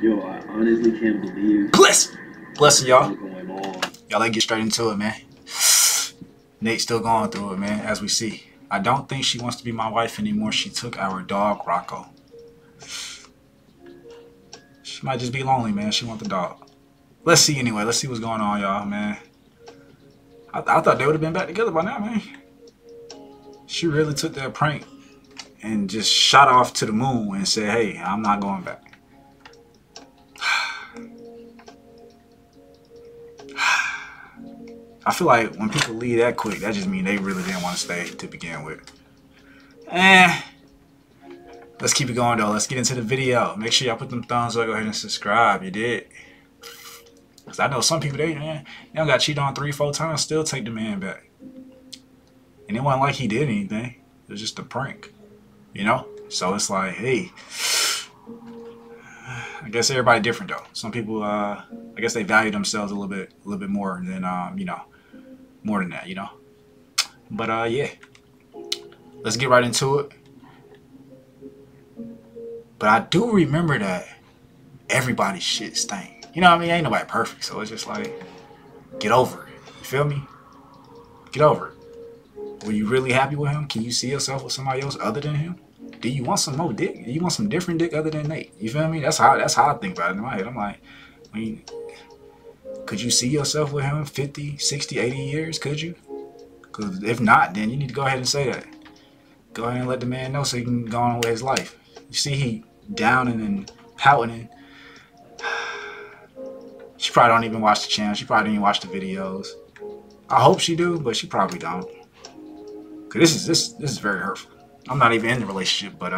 Yo, I honestly can't believe Bless y'all. going on. Y'all let's get straight into it, man. Nate's still going through it, man, as we see. I don't think she wants to be my wife anymore. She took our dog, ROCKO. She might just be lonely, man. She want the dog. Let's see anyway. Let's see what's going on, y'all, man. I thought they would have been back together by now, man. She really took that prank and just shot off to the moon and said, hey, I'm not going back. I feel like when people leave that quick, that just means they really didn't want to stay to begin with. Let's keep it going, though. Let's get into the video. Make sure y'all put them thumbs up. Go ahead and subscribe. You did. Because I know some people, they don't got cheated on 3-4 times, still take the man back. And it wasn't like he did anything. It was just a prank. You know? So it's like, hey, I guess everybody different, though. Some people, I guess they value themselves a little bit more than, you know, more than that, you know. But yeah, let's get right into it. But I do remember that everybody's shit stank. You know what I mean? Ain't nobody perfect, so it's just like, get over it. You feel me? Get over it. Were you really happy with him? Can you see yourself with somebody else other than him? Do you want some more dick? Do you want some different dick other than Nate? You feel me? That's how I think about it in my head. I'm like, I mean, could you see yourself with him 50, 60, 80 years? Could you? Because if not, then you need to go ahead and say that. Go ahead and let the man know so he can go on with his life. You see he downing and pouting and she probably don't even watch the channel. She probably didn't even watch the videos. I hope she do, but she probably don't. Cause this is very hurtful. I'm not even in the relationship, but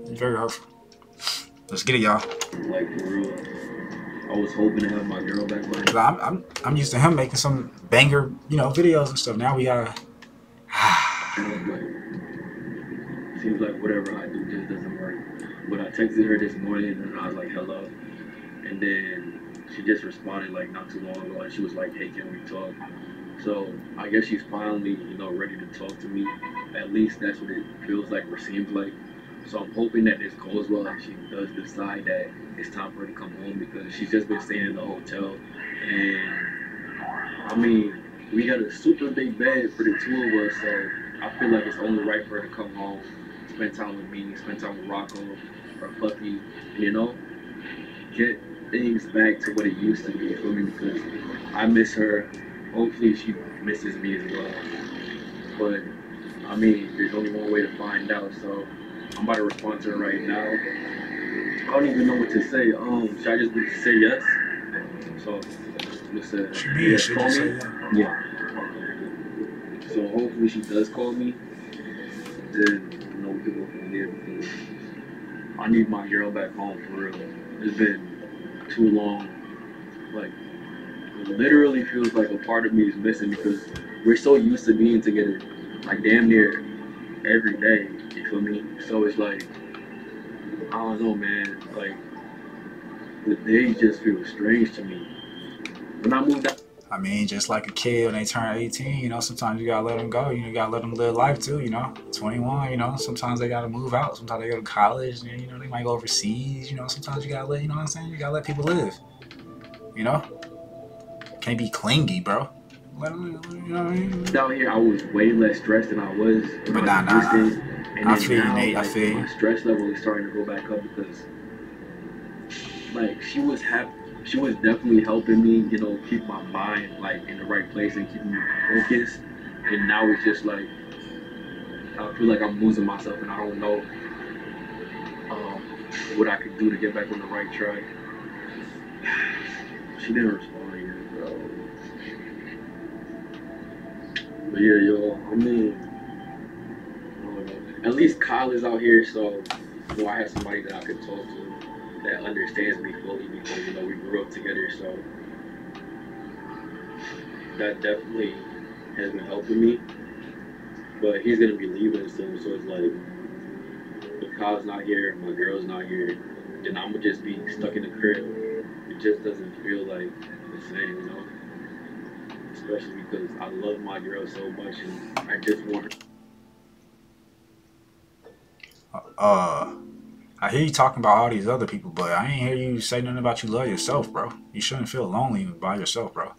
it's very hurtful. Let's get it, y'all. Like for real, I was hoping to have my girl back. Like, I'm used to him making some banger, you know, videos and stuff. Now we gotta. Seems like whatever I do just doesn't work. But I texted her this morning and I was like, hello. And then she just responded like not too long ago and she was like, hey, can we talk? So I guess she's finally, you know, ready to talk to me. At least that's what it feels like or seems like. So I'm hoping that this goes well and she does decide that it's time for her to come home because she's just been staying in the hotel. And I mean, we got a super big bed for the two of us, so I feel like it's only right for her to come home, spend time with me, spend time with ROCKO, or Puppy, and, you know, get things back to what it used to be for me because I miss her. Hopefully she misses me as well. But I mean, there's only one way to find out, so I'm about to respond to her right now. I don't even know what to say. Should I just say yes? So just say call me. Yeah. So hopefully she does call me. Then you know we can go from there because I need my girl back home for real. It's been too long. Like it literally feels like a part of me is missing because we're so used to being together, like damn near every day. You feel me? So it's like I don't know, man. Like the days just feel strange to me. When I moved out. I mean, just like a kid when they turn 18, you know, sometimes you gotta let them go. You gotta let them live life too, you know. 21, you know, sometimes they gotta move out. Sometimes they go to college, and, you know, they might go overseas. You know, sometimes you gotta let, you know what I'm saying? You gotta let people live. You know, can't be clingy, bro. Let them, you know what I mean? Down here, I was way less stressed than I was. But nah. And I feel you, Nate. Like, I feel you. My stress level is starting to go back up because, like, she was definitely helping me, you know, keep my mind like in the right place and keep me focused. And now it's just like I feel like I'm losing myself and I don't know what I could do to get back on the right track. She didn't respond yet, bro. But yeah, yo, I mean, I don't know. At least Kyle is out here, so you know I have somebody that I could talk to that understands me fully because, you know, we grew up together, so that definitely has been helping me. But he's gonna be leaving soon, so it's like if Kyle's not here, my girl's not here, then I'm gonna just be stuck in the crib. It just doesn't feel like the same, you know? Especially because I love my girl so much and I just want her. I hear you talking about all these other people, but I ain't hear you say nothing about you love yourself, bro. You shouldn't feel lonely by yourself, bro.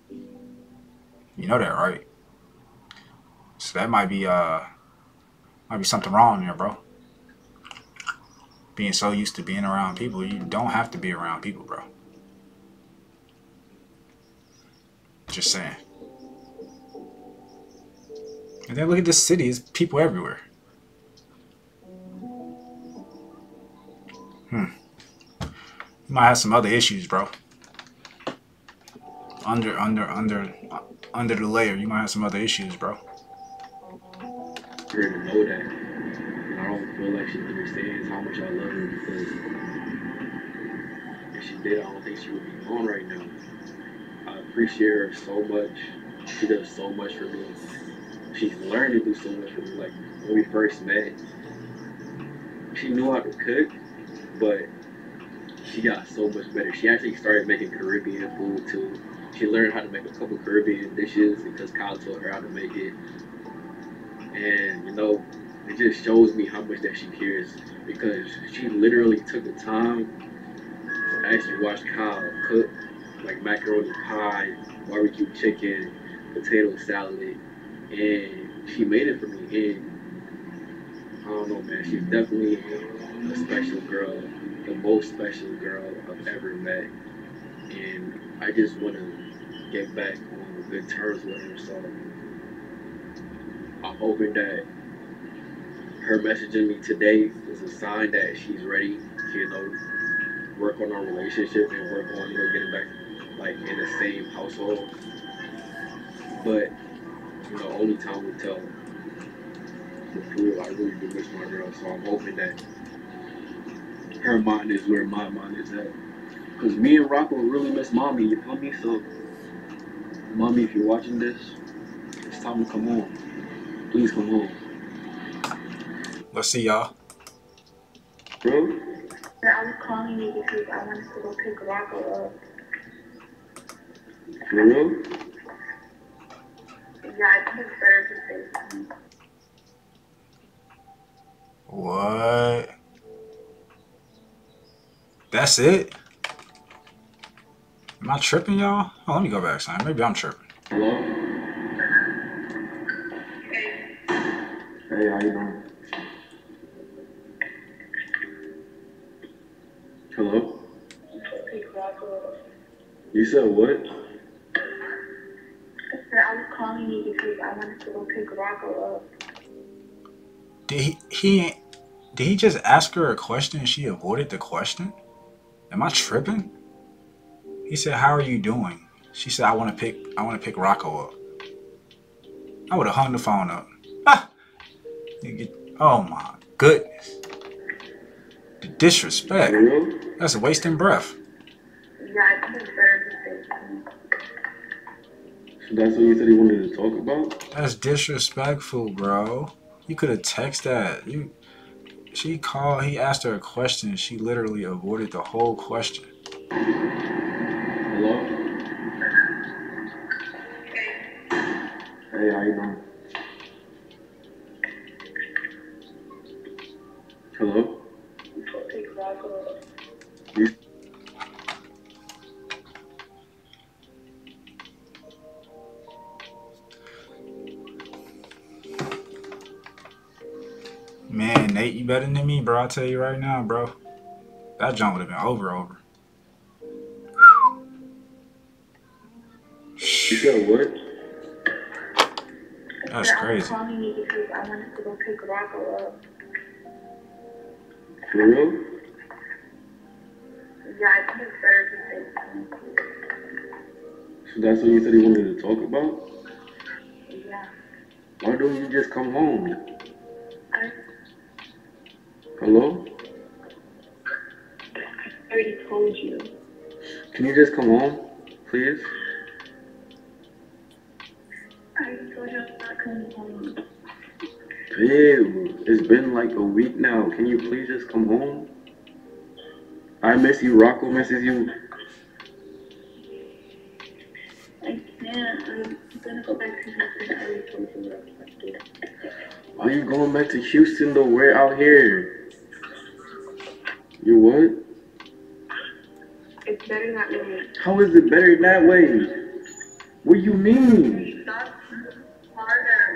You know that, right? So that might be something wrong there, bro. Being so used to being around people, you don't have to be around people, bro. Just saying. And then look at this city, it's people everywhere. You might have some other issues, bro. Under under the layer, you might have some other issues, bro. For her to know that. And I don't feel like she understands how much I love her because if she did, I don't think she would be on right now. I appreciate her so much. She does so much for me. She's learned to do so much for me. Like when we first met, she knew how to cook, but she got so much better. She actually started making Caribbean food too. She learned how to make a couple Caribbean dishes because Kyle taught her how to make it. And it just shows me how much that she cares because she literally took the time to actually watch Kyle cook like macaroni pie, barbecue chicken, potato salad, and she made it for me. And I don't know, man, she's definitely a special girl, the most special girl I've ever met. And I just want to get back on good terms with her. So I'm hoping that her messaging me today is a sign that she's ready to, work on our relationship and work on, getting back like in the same household. But, only time will tell. But for real, I really do miss my girl. So I'm hoping that her mind is where my mind is at. Because me and Rocko really miss mommy, you feel me? So, mommy, if you're watching this, it's time to come home. Please come home. Let's see, y'all. Bro? I was calling you because I wanted to go pick Rocko up. For real? Yeah, I think it's better to say. What? That's it? Am I tripping, y'all? Oh, let me go back, son. Maybe I'm tripping. Hello? Hey. Hey, how you doing? Hello? You said what? I said I was calling you because I wanted to go pick Rocko up. Did he just ask her a question and she avoided the question? Am I tripping? He said, "How are you doing?" She said, I want to pick Rocko up." I would have hung the phone up. Ah! Oh my goodness. The disrespect. That's a wasting breath. Yeah, I think it's better to say. So that's what you said he wanted to talk about? That's disrespectful, bro. You could have texted that. She called, he asked her a question, she literally avoided the whole question. Hello? Hey, how you doing? Hello? Man, Nate, you better than me, bro. I'll tell you right now, bro. That jump would have been over. You said what? That's crazy. I was calling you because I wanted to go pick Rocko up. For real? Yeah, I think it's better to say. So that's what you said he wanted to talk about? Yeah. Why don't you just come home? Hello? I already told you. Can you just come home, please? I told you I'm not coming home. Babe, it's been like a week now. Can you please just come home? I miss you. Rocko misses you. I can't. I'm gonna go back to Houston. I already told you what I was going to do. Why are you going back to Houston though? We're out here. You what? It's better that way. How is it better that way? What do you mean? That's harder.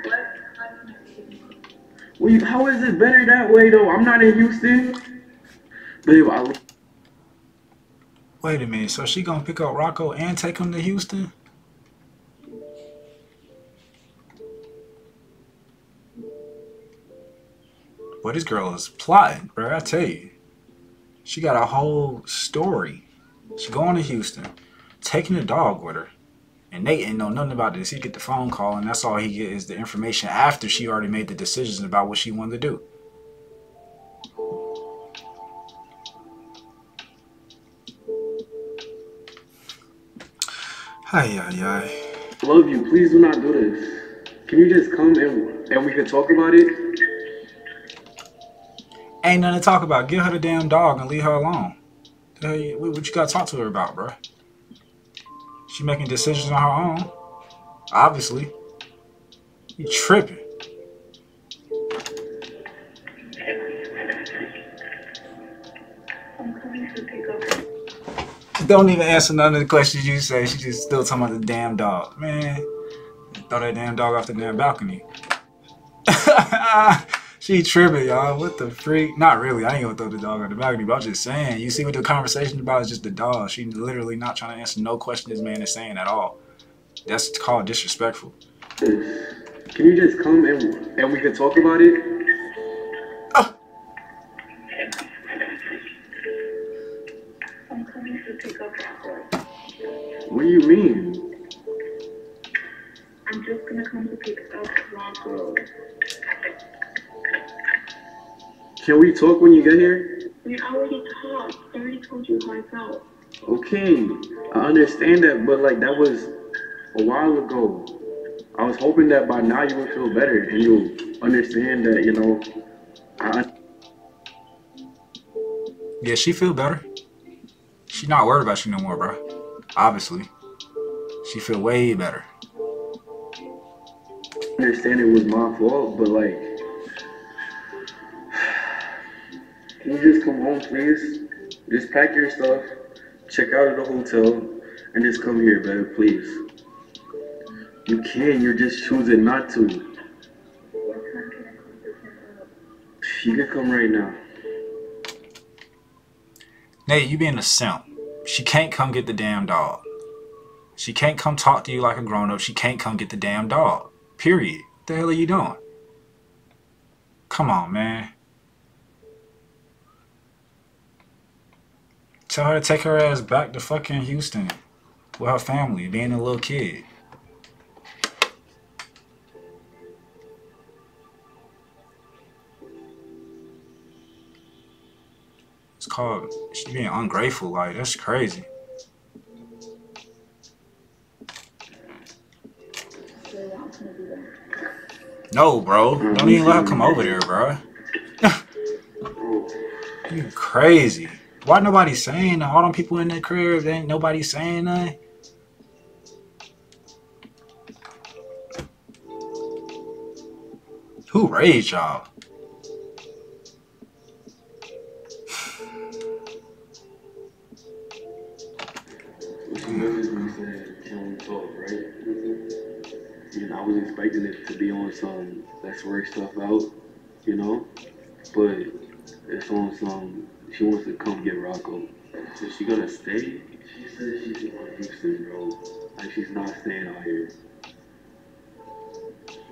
How is it better that way though? I'm not in Houston. Babe, Wait a minute. So she gonna pick up ROCKO and take him to Houston? Boy, this girl is plotting, bro. I tell you. She got a whole story. She going to Houston, taking the dog with her. And Nate ain't know nothing about this. He get the phone call, and that's all he get is the information after she already made the decisions about what she wanted to do. Hi. I love you. Please do not do this. Can you just come and we can talk about it? Ain't nothing to talk about. Give her the damn dog and leave her alone. What you gotta talk to her about, bro? She making decisions on her own. Obviously. You tripping. I'm coming to pick up. Don't even answer none of the questions you say. She just still talking about the damn dog. Man, throw that damn dog off the damn balcony. She tripping, y'all. What the freak? Not really. I ain't gonna throw the dog on the balcony, but I'm just saying. You see what the conversation about is just the dog. She literally not trying to answer no question this man is saying at all. That's called disrespectful. Can you just come and we can talk about it? I'm coming to pick up ROCKO. What do you mean? I'm just gonna come to pick up ROCKO. Can we talk when you get here? We already talked. I already told you how I felt. Okay, I understand that, but like that was a while ago. I was hoping that by now you would feel better and you'll understand that, you know. Yeah, she feel better. She not worried about you no more, bro. Obviously. She feel way better. I understand it was my fault, but like, can you just come home, please? Just pack your stuff, check out of the hotel, and just come here, babe, please. You can, you're just choosing not to. What time can I come to pick up? You can come right now. Nate, you being a simp. She can't come get the damn dog. She can't come talk to you like a grown-up. She can't come get the damn dog. Period. What the hell are you doing? Come on, man. Tell her to take her ass back to fucking Houston with her family, being a little kid. It's called, she being ungrateful. Like, that's crazy. No, bro. Don't even let her come over there, bro. You crazy. Why nobody saying that? All them people in that crib, ain't nobody saying nothing. Who raised y'all? She messaged me saying, can we talk, right? And I was expecting it to be on some let's work stuff out, you know? But it's on some, she wants to come get ROCKO. So she gonna stay? She said she's in Houston, bro. Like she's not staying out here.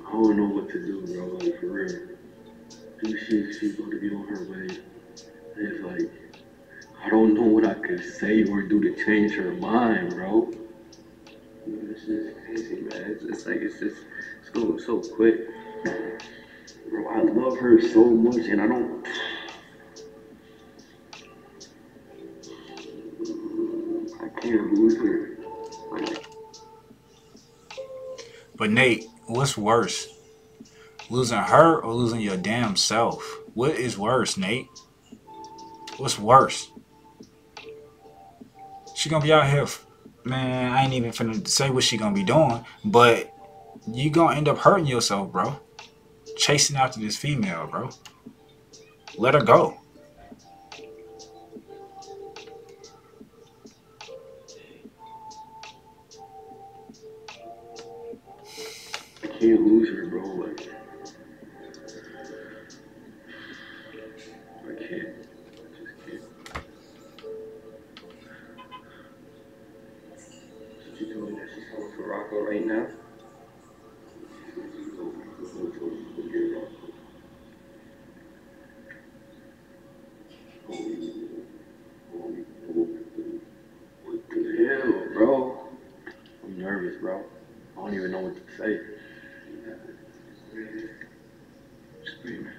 I don't know what to do, bro, like for real. She's going to be on her way. And it's like, I don't know what I could say or do to change her mind, bro. It's just crazy, man. It's like, it's going so quick. Bro, I love her so much and I don't... I can't lose her. But Nate, what's worse? Losing her or losing your damn self? What is worse, Nate? What's worse? She gonna be out here, man, I ain't even finna say what she gonna be doing, but you gonna end up hurting yourself, bro. Chasing after this female, bro. Let her go. can't lose her, bro. Like, I can't. I just can't. So she's doing that. She's going for ROCKO right now. What the hell, bro? I'm nervous, bro. I don't even know what to say. Screaming.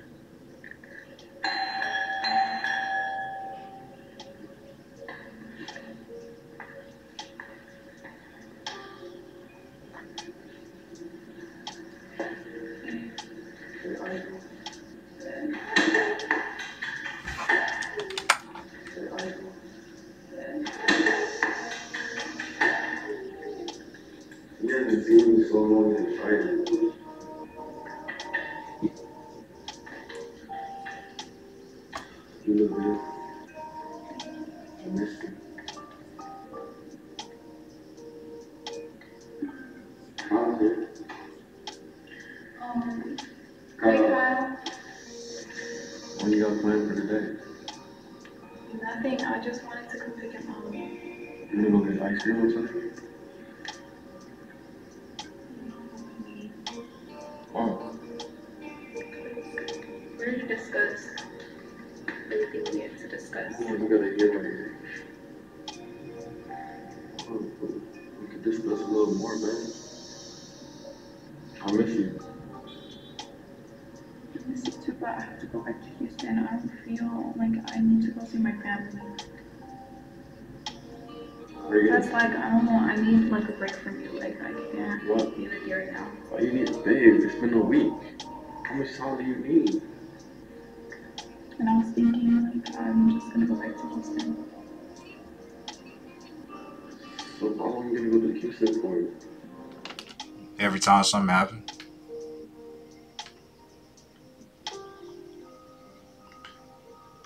You haven't seen me so long in the fight. You look good. I miss you. How's it? Hey, Kyle. What you got planned for today? Nothing. I just wanted to come pick him up. You gonna go get ice cream or something? Oh, We're here to discuss everything we have to discuss. you gotta hear right here. Oh, we could discuss a little more, man. I miss you. I miss you too, but I have to go back to Houston. I feel like I need to go see my family. That's like, I don't know, I need like a break from you. Like, I can't be with you right now. Why you need, babe? It's been a week. How much time do you need? And I was thinking, like, I'm just gonna go back to Houston. So how long are you gonna go to Houston for? Every time something happens.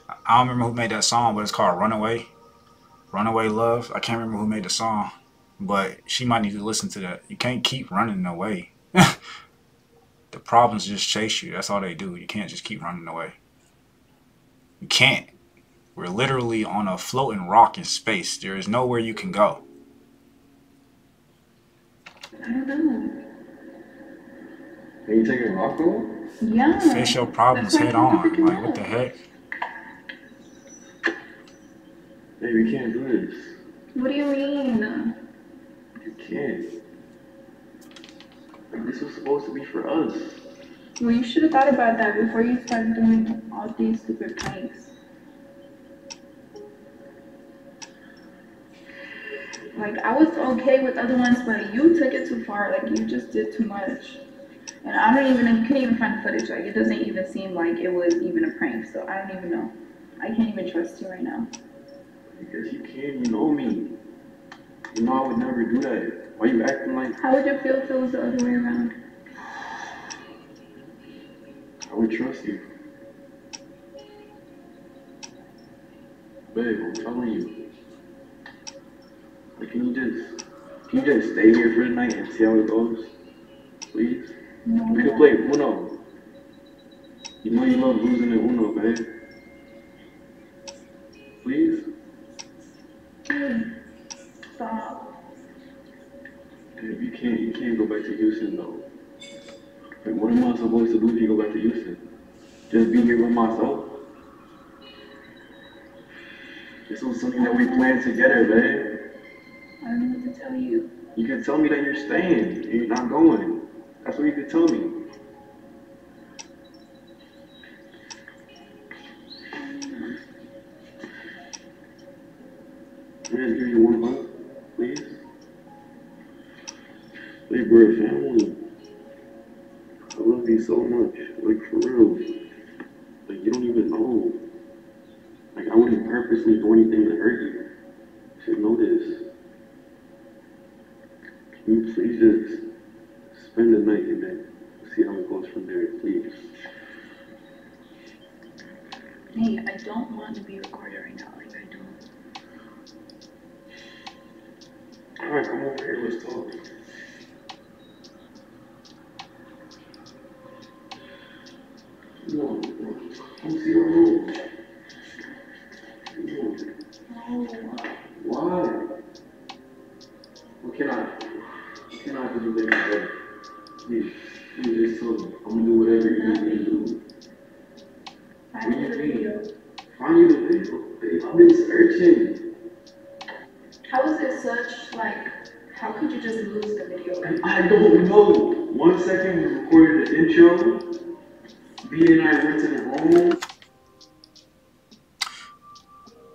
I don't remember who made that song, but it's called Runaway. Runaway Love. I can't remember who made the song, but she might need to listen to that. You can't keep running away. The problems just chase you. That's all they do. You can't just keep running away. You can't. We're literally on a floating rock in space. There is nowhere you can go. I don't know. Are you taking ROCKO? Yeah. Face your problems head on. Like, what the heck? Babe, you can't do this. What do you mean? You can't. Like, this was supposed to be for us. Well, you should have thought about that before you started doing all these stupid pranks. Like, I was okay with other ones, but you took it too far. Like, you just did too much. And I don't even know, you couldn't even find the footage. Like, it doesn't even seem like it was even a prank. So I don't even know. I can't even trust you right now. Because you can, you know me. You know I would never do that. Why you acting like... How would you feel if it was the other way around? I would trust you. Babe, I'm telling you. Like, can you just stay here for the night and see how it goes? Please? No. We can play Uno. You know you love losing at Uno, babe. Please? Stop. Babe, you can't go back to Houston, though. Like, what am I supposed to do if you go back to Houston? Just be here with myself? This was something that we planned together, babe. I don't know what to tell you. You can tell me that you're staying and you're not going. That's what you can tell me. Can I just give you one hug, please? Like, we're a family. I love you so much. Like, for real. Like, you don't even know. Like, I wouldn't purposely do anything to hurt you. You should know this. Can you please just spend the night and then see how it goes from there, please? Hey, I don't want to be recorded right now. Like, I don't. Alright, come over here, let's talk. Why? What can I do to make it better? You just told me. I'm gonna do whatever you need me to do. Find you the video. Find you the video? Babe, I've been searching. How is it such, like, how could you just lose the video? I don't know. 1 second we recorded the intro. B and I went to the room.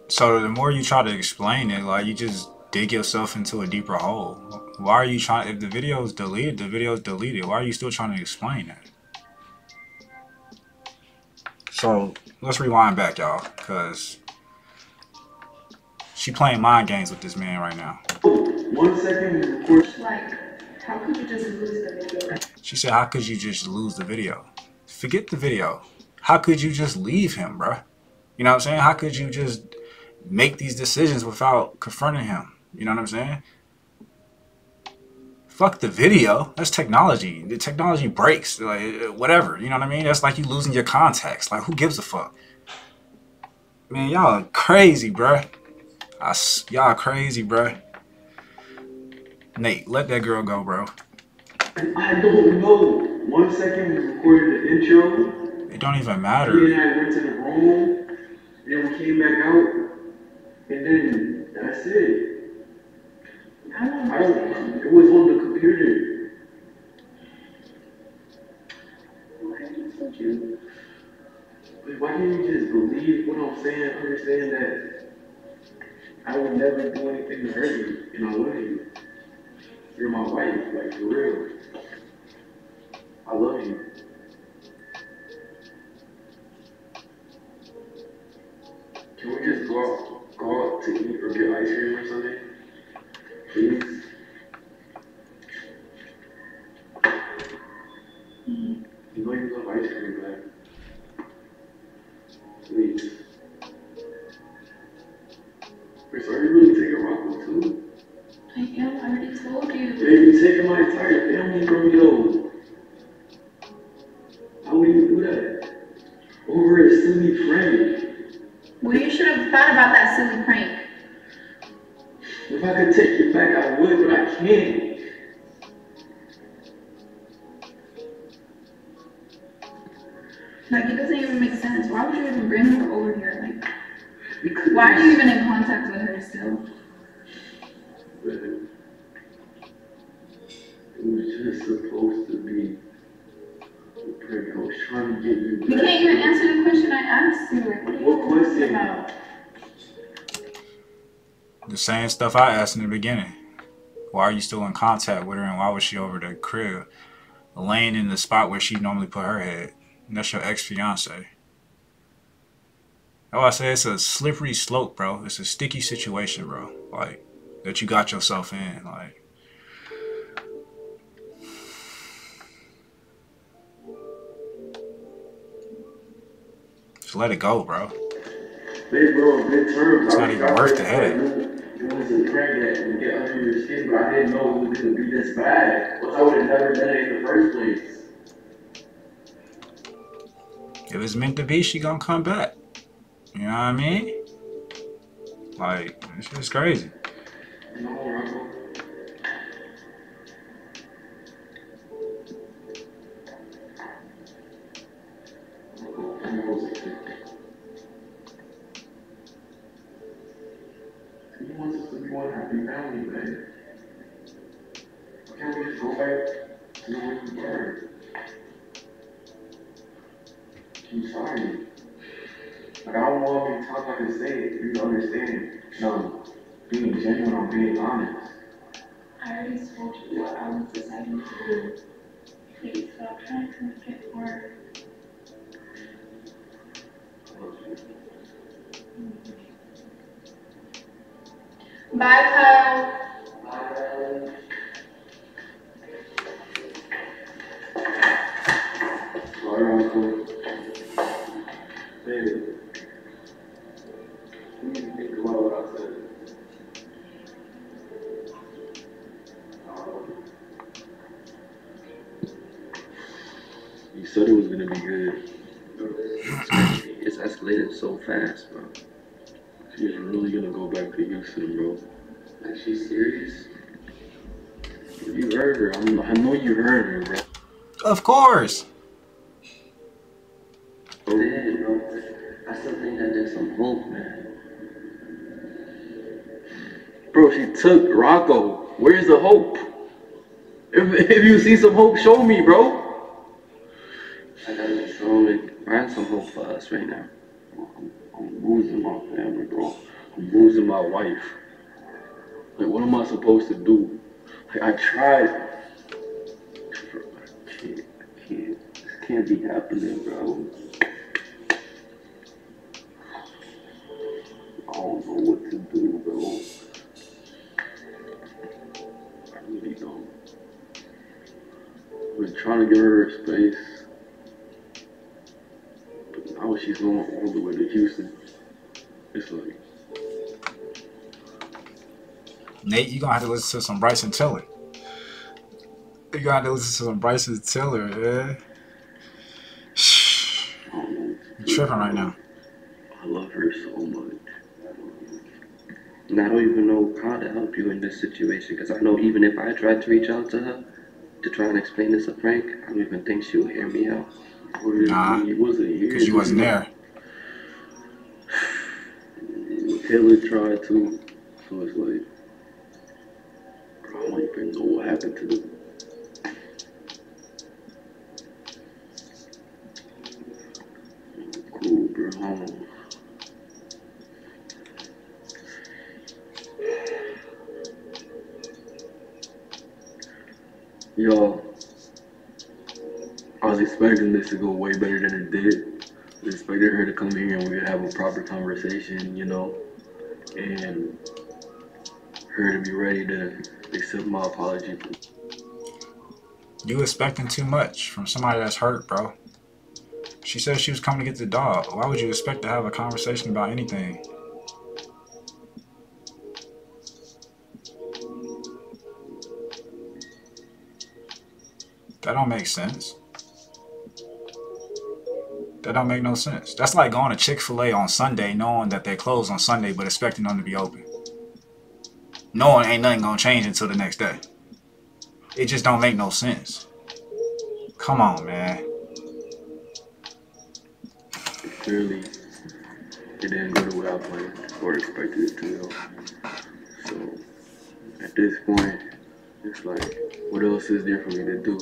So the more you try to explain it, like, you just dig yourself into a deeper hole. Why are you trying? If the video is deleted, the video is deleted. Why are you still trying to explain that? So let's rewind back, y'all, because she playing mind games with this man right now. 1 second we recorded. Like, how could you just lose the video? She said, how could you just lose the video? Forget the video. How could you just leave him, bruh? You know what I'm saying? How could you just make these decisions without confronting him? You know what I'm saying? Fuck the video. That's technology. The technology breaks. Like, whatever. You know what I mean? That's like you losing your contacts. Like, who gives a fuck? Man, y'all crazy, bruh. Y'all crazy, bruh. Nate, let that girl go, bro. I don't know. 1 second we recorded the intro. It don't even matter. B and I went to the room. And then we came back out. And then that's it. It was on the computer. Why can't you just believe what I'm saying? Understand that I would never do anything to hurt you, and I love you. You're my wife, like, for real. I love you. Can we just go out to eat or get ice cream or something? Please? You know you love ice cream, man. Please. Wait, so are you really taking ROCKO too? I am, I already told you. Baby, you're taking my entire family from me though. How would you do that? Over a silly prank. Well, you should have thought about that silly prank. If I could take you back, I would, but I can't. Like, it doesn't even make sense. Why would you even bring her over here? Like, because why are you even in contact with her still? It was just supposed to be a prank. I was trying to get you back. You can't even answer the question I asked you. Like, What talking question? about? The same stuff I asked in the beginning. Why are you still in contact with her, and why was she over the crib, laying in the spot where she normally put her head? And that's your ex-fiance. Oh, I say it's a slippery slope, bro. It's a sticky situation, bro. Like, that you got yourself in. Like, just let it go, bro. Hey, bro, good terms. It's not even worth the headache. It was a prank that would get under your skin, but I didn't know it was going to be this bad. Else I would have never done it in the first place. If it's meant to be, she gonna come back. You know what I mean? Like, it's just crazy. No, ROCKO. He wants us to be one happy family, man. Why can't we just go back to the way we were? I'm sorry. Like, I don't want to be talking like I say it. You can understand. No, being genuine, I'm being honest. I already told you what I was deciding to do. Please stop trying to make it work. Bye, Kyle. Bye. Sorry, ROCKO. Baby, you need to think about what I said. You said it was gonna be good. It's escalated so fast, bro. She's really gonna go back to Houston, bro. Like, she's serious? You heard her. I know you heard her, bro. Of course. Dead, bro. I still think that there's some hope, man. Bro, she took ROCKO. Where's the hope? If you see some hope, show me, bro. I gotta surely find some hope for us right now. I'm losing my family, bro. I'm losing my wife. Like, what am I supposed to do? Like, I tried. I can't. This can't be happening, bro. I don't know what to do, bro. I really don't. I've been trying to give her space. But now she's going all the way to Houston. It's like, Nate, you gonna have to listen to some Bryson Tiller. You gonna have to listen to some Bryson Tiller, yeah. You're tripping right now. I love her so much. And I don't even know how to help you in this situation, because I know even if I tried to reach out to her to try and explain this to Frank, I don't even think she would hear me out. Nah, He wasn't here. because you wasn't there. Taylor tried to, so it's like, bro, I don't even know what happened to them. Cool, bro. Yo, I was expecting this to go way better than it did. I expected her to come here and we could have a proper conversation, you know, and her to be ready to accept my apology. You expecting too much from somebody that's hurt, bro. She said she was coming to get the dog. Why would you expect to have a conversation about anything? That don't make sense. That don't make no sense. That's like going to Chick-fil-A on Sunday knowing that they're closed on Sunday but expecting them to be open. Knowing ain't nothing gonna change until the next day. It just don't make no sense. Come on, man. Clearly, it didn't go the way I planned or expected it to go. So, at this point, it's like, what else is there for me to do?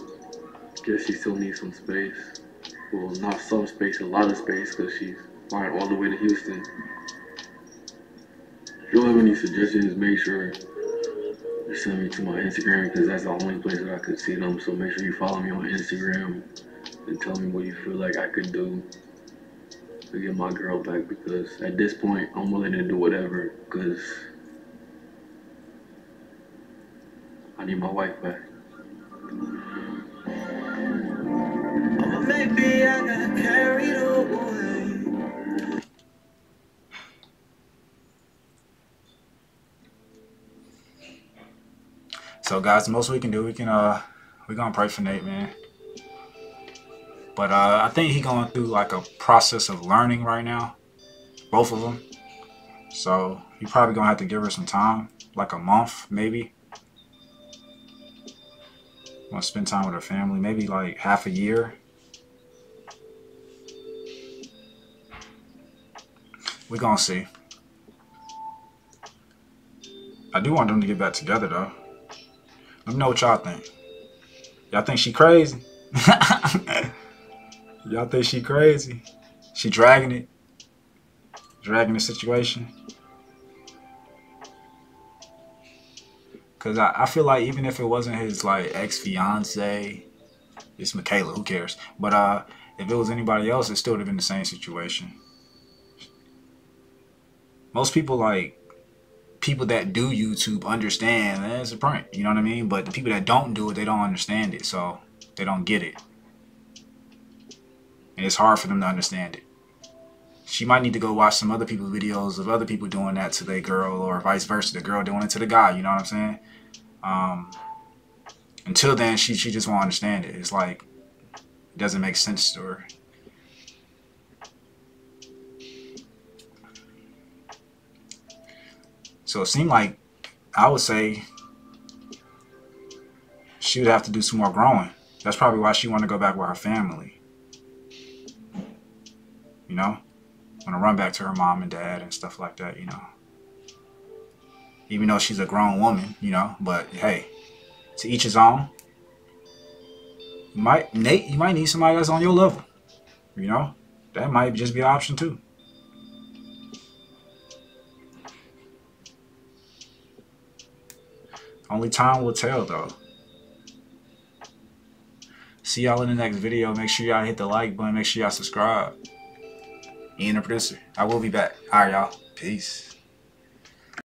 Guess she still needs some space. Well, not some space, a lot of space, because she's flying all the way to Houston. If you have any suggestions, make sure you send me to my Instagram, because that's the only place that I could see them. So make sure you follow me on Instagram and tell me what you feel like I could do to get my girl back, because at this point, I'm willing to do whatever, because I need my wife back. Maybe I got carried away. So guys, the most we can do, we're gonna pray for Nate, man. But I think he's going through like a process of learning right now, both of them. So you probably gonna have to give her some time, like a month maybe. Want to spend time with her family, maybe like half a year. We're gonna see. I do want them to get back together though. Let me know what y'all think. Y'all think she crazy? Y'all think she crazy? She dragging it? Dragging the situation? Cause I feel like even if it wasn't his like ex-fiance, it's Michaela, who cares? But if it was anybody else, it still would have been the same situation. Most people that do YouTube understand that it's a prank, you know what I mean? But the people that don't do it, they don't understand it, so they don't get it. And it's hard for them to understand it. She might need to go watch some other people's videos of other people doing that to their girl, or vice versa, the girl doing it to the guy, you know what I'm saying? Until then, she just won't understand it. It's like, it doesn't make sense to her. So it seemed like, I would say, she would have to do some more growing. That's probably why she wanted to go back with her family. You know? Want to run back to her mom and dad and stuff like that, you know? Even though she's a grown woman, you know? But, hey, to each his own. Nate, you might need somebody that's on your level. You know? That might just be an option, too. Only time will tell, though. See y'all in the next video. Make sure y'all hit the like button. Make sure y'all subscribe. Ian the Producer. I will be back. All right, y'all. Peace.